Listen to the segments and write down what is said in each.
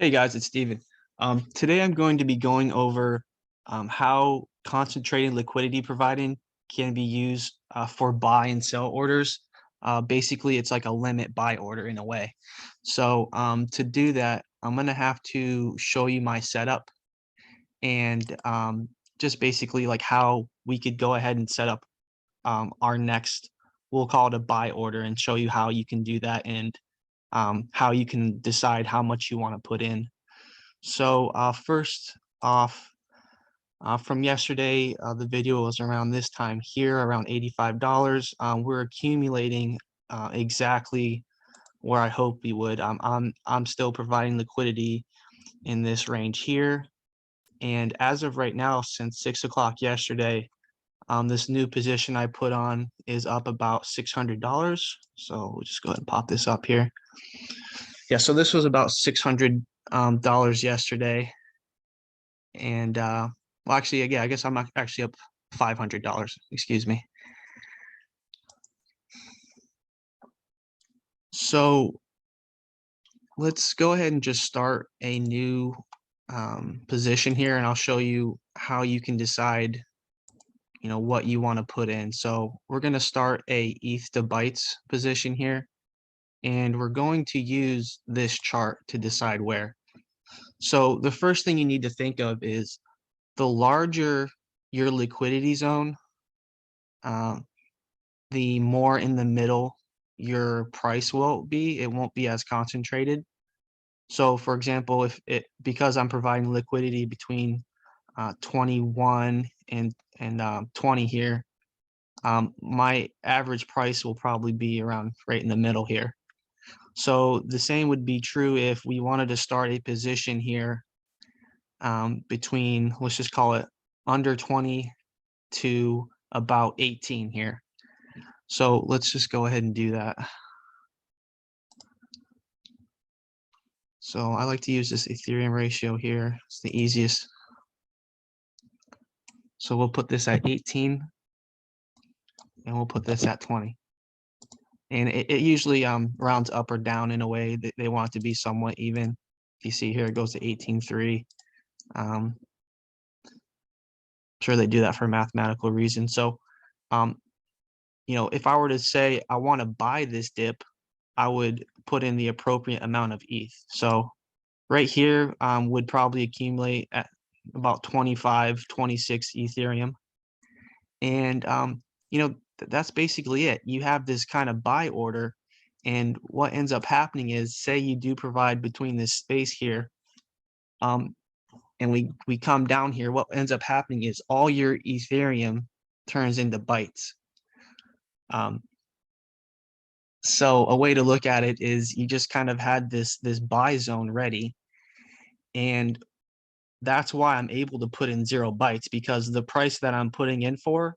Hey guys, it's Steven. Today I'm going to be going over how concentrated liquidity providing can be used for buy and sell orders. Basically, it's like a limit buy order in a way. So to do that, I'm going to have to show you my setup and just basically like how we could go ahead and set up our next, we'll call it a buy order, and show you how you can do that and how you can decide how much you want to put in. So first off, from yesterday, the video was around this time here, around $85. We're accumulating exactly where I hope we would. I'm still providing liquidity in this range here, and as of right now, since 6 o'clock yesterday, this new position I put on is up about $600. So we'll just go ahead and pop this up here. Yeah, so this was about $600 yesterday. And well, actually, yeah, I guess I'm actually up $500. Excuse me. So let's go ahead and just start a new position here, and I'll show you how you can decide, what you want to put in. So we're going to start a ETH to Bytes position here, and we're going to use this chart to decide where. So the first thing you need to think of is the larger your liquidity zone, the more in the middle your price will be. It won't be as concentrated. So for example, because I'm providing liquidity between 21 and 20 here, my average price will probably be around right in the middle here. So the same would be true if we wanted to start a position here between, let's just call it under 20 to about 18 here. So let's just go ahead and do that. So I like to use this Ethereum ratio here. It's the easiest. So we'll put this at 18 and we'll put this at 20. And it usually rounds up or down in a way that they want it to be somewhat even. You see here, it goes to 18.3. I'm sure they do that for mathematical reasons. So, if I were to say I want to buy this dip, I would put in the appropriate amount of ETH. So right here would probably accumulate at about 25, 26 Ethereum. And, that's basically it. You have this kind of buy order. And what ends up happening is, say you do provide between this space here, and we come down here, what ends up happening is all your Ethereum turns into bytes. So a way to look at it is you just kind of had this buy zone ready, and that's why I'm able to put in 0 bytes, because the price that I'm putting in for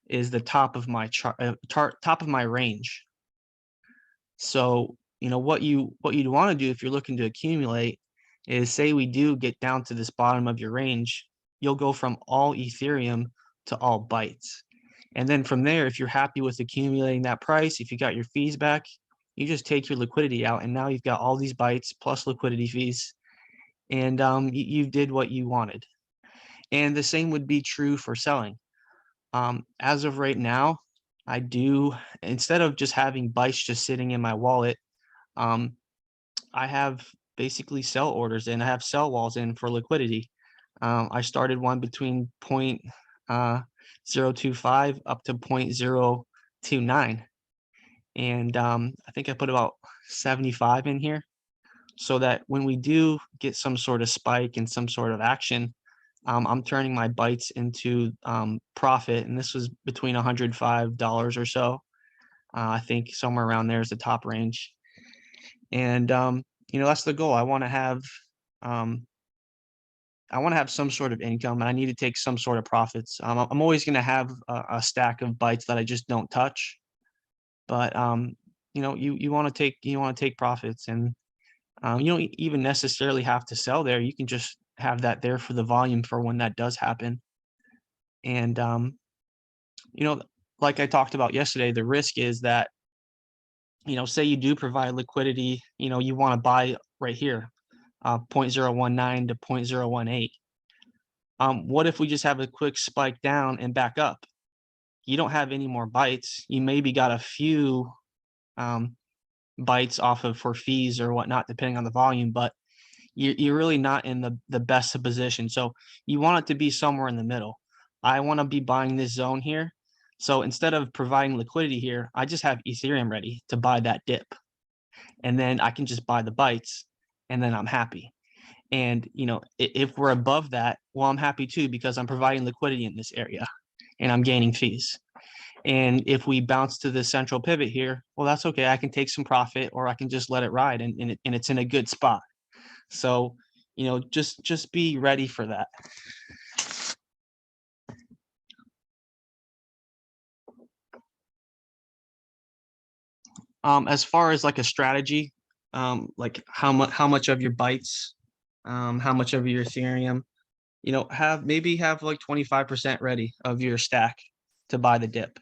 is the top of my top of my range. So what you'd want to do if you're looking to accumulate is, say we do get down to this bottom of your range, you'll go from all Ethereum to all bytes. And then from there, if you're happy with accumulating that price, if you got your fees back, you just take your liquidity out, and now you've got all these bytes plus liquidity fees, and you did what you wanted. And the same would be true for selling. As of right now, I do, instead of just having bytes just sitting in my wallet, I have basically sell orders, and I have sell walls in for liquidity. I started one between 0.025 up to 0.029. And I think I put about 75 in here, so that when we do get some sort of spike and some sort of action, I'm turning my bytes into profit. And this was between $105 or so. I think somewhere around there is the top range. And that's the goal. I want to have some sort of income, and I need to take some sort of profits. I'm always going to have a stack of bytes that I just don't touch, but you want to take profits, and you don't even necessarily have to sell there. You can just have that there for the volume for when that does happen. And like I talked about yesterday, the risk is that, say you do provide liquidity, you want to buy right here. 0.019 to 0.018. What if we just have a quick spike down and back up? You don't have any more bytes. You maybe got a few bytes off of for fees or whatnot, depending on the volume, but you're really not in the best of position. So you want it to be somewhere in the middle. I want to be buying this zone here. So instead of providing liquidity here, I just have Ethereum ready to buy that dip. And then I can just buy the bytes and then I'm happy. And if we're above that, well, I'm happy too, because I'm providing liquidity in this area and I'm gaining fees. And if we bounce to the central pivot here, well, that's okay. I can take some profit or I can just let it ride and it's in a good spot. So, just be ready for that. As far as like a strategy, like how much of your bytes, how much of your Ethereum, have like 25% ready of your stack to buy the dip,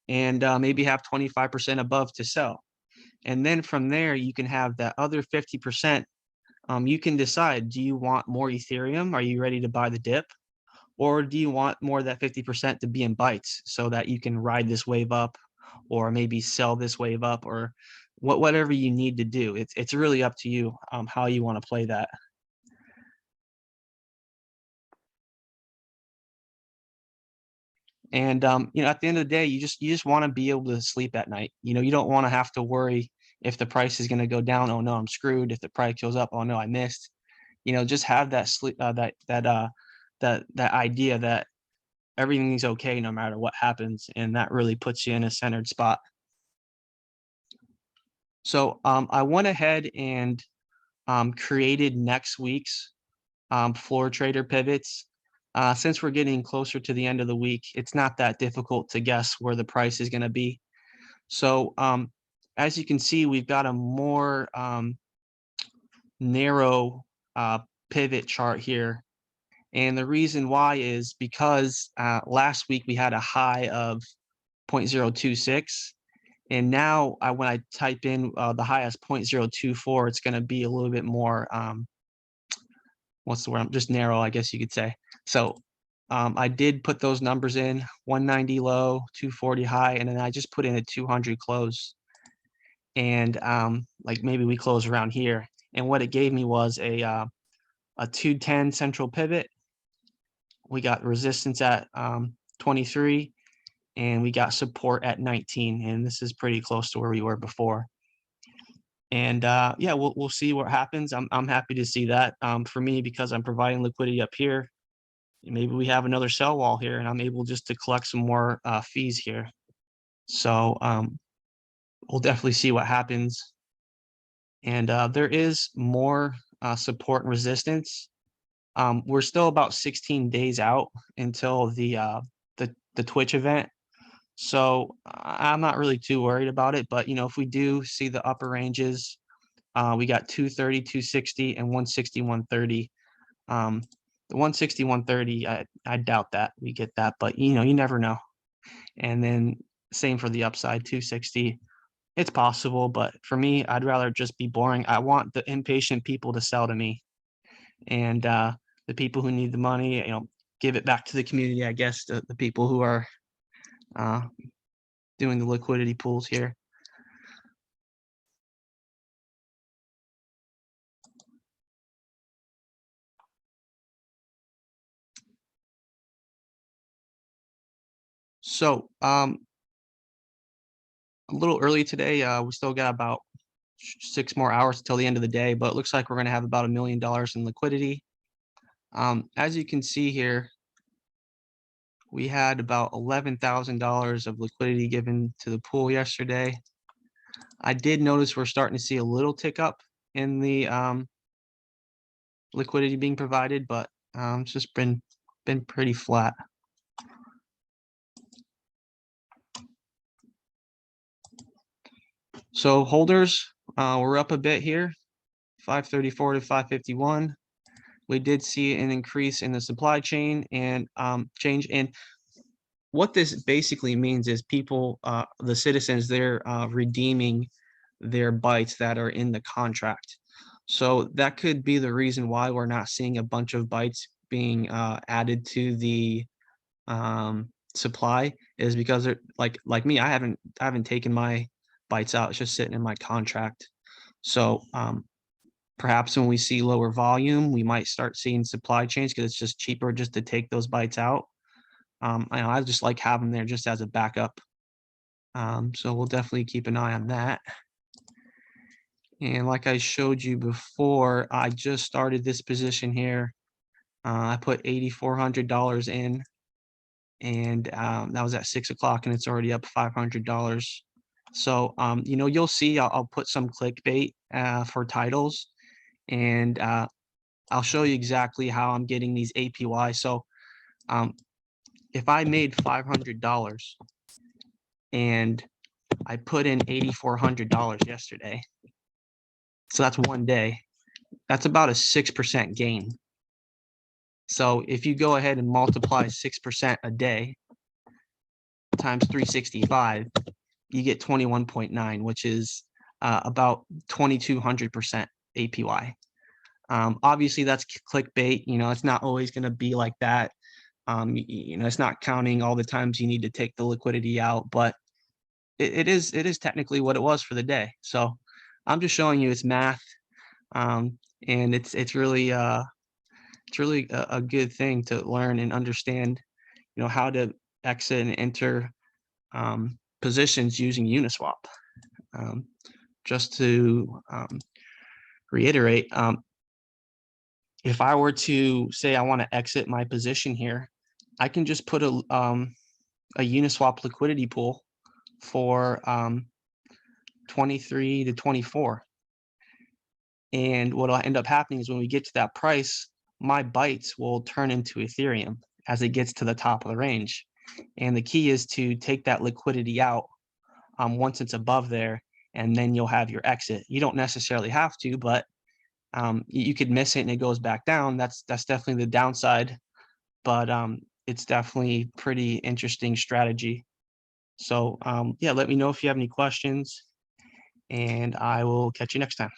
and maybe have 25% above to sell. And then from there, you can have that other 50%. You can decide, do you want more Ethereum? Are you ready to buy the dip? Or do you want more of that 50% to be in bytes so that you can ride this wave up or maybe sell this wave up or whatever you need to do? It's really up to you how you want to play that. And at the end of the day, you just want to be able to sleep at night. You don't want to have to worry if the price is going to go down. Oh no, I'm screwed. If the price goes up, oh no, I missed. Just have that sleep, that idea that everything's okay no matter what happens, and that really puts you in a centered spot. So I went ahead and created next week's floor trader pivots. Since we're getting closer to the end of the week, it's not that difficult to guess where the price is going to be. So as you can see, we've got a more narrow pivot chart here. And the reason why is because last week we had a high of 0.026. And now when I type in the high as 0.024, it's going to be a little bit more, what's the word? Just narrow, I guess you could say. So I did put those numbers in: 190 low, 240 high, and then I just put in a 200 close. And like maybe we close around here. And what it gave me was a 210 central pivot. We got resistance at 23. And we got support at 19, and this is pretty close to where we were before. And yeah, we'll see what happens. I'm happy to see that. For me, because I'm providing liquidity up here, maybe we have another sell wall here, and I'm able just to collect some more fees here. So we'll definitely see what happens. And there is more support and resistance. We're still about 16 days out until the Twitch event. So I'm not really too worried about it, but if we do see the upper ranges, we got 230, 260, and 160, 130. The 160, 130, I doubt that we get that, but you never know. And then same for the upside, 260. It's possible, but for me, I'd rather just be boring. I want the impatient people to sell to me, and the people who need the money, give it back to the community. I guess the people who are doing the liquidity pools here. So a little early today, we still got about 6 more hours until the end of the day, but it looks like we're going to have about $1 million in liquidity. As you can see here, we had about $11,000 of liquidity given to the pool yesterday. I did notice we're starting to see a little tick up in the liquidity being provided, but it's just been pretty flat. So holders, we're up a bit here, 534 to 551. We did see an increase in the supply chain and change. And what this basically means is people, the citizens, they're redeeming their bytes that are in the contract. So that could be the reason why we're not seeing a bunch of bytes being added to the supply, is because they're like me, I haven't taken my bytes out. It's just sitting in my contract. So perhaps when we see lower volume, we might start seeing supply chains because it's just cheaper just to take those bytes out. I just like having them there just as a backup. So we'll definitely keep an eye on that. And like I showed you before, I just started this position here. I put $8,400 in, and that was at 6 o'clock, and it's already up $500. So you'll see I'll put some clickbait for titles, and I'll show you exactly how I'm getting these APY. So if I made $500 and I put in $8,400 yesterday, so that's one day, that's about a 6% gain. So if you go ahead and multiply 6% a day times 365, you get 21.9, which is about 2,200% APY. Obviously, that's clickbait. It's not always going to be like that. It's not counting all the times you need to take the liquidity out, but it is technically what it was for the day. So I'm just showing you it's math, and it's really a good thing to learn and understand, how to exit and enter positions using Uniswap. Just to reiterate, if I were to say I want to exit my position here, I can just put a Uniswap liquidity pool for 23 to 24. And what'll end up happening is when we get to that price, my bytes will turn into Ethereum as it gets to the top of the range. And the key is to take that liquidity out once it's above there, and then you'll have your exit. You don't necessarily have to, but you could miss it and it goes back down. That's definitely the downside, but it's definitely pretty interesting strategy. So yeah, let me know if you have any questions, and I will catch you next time.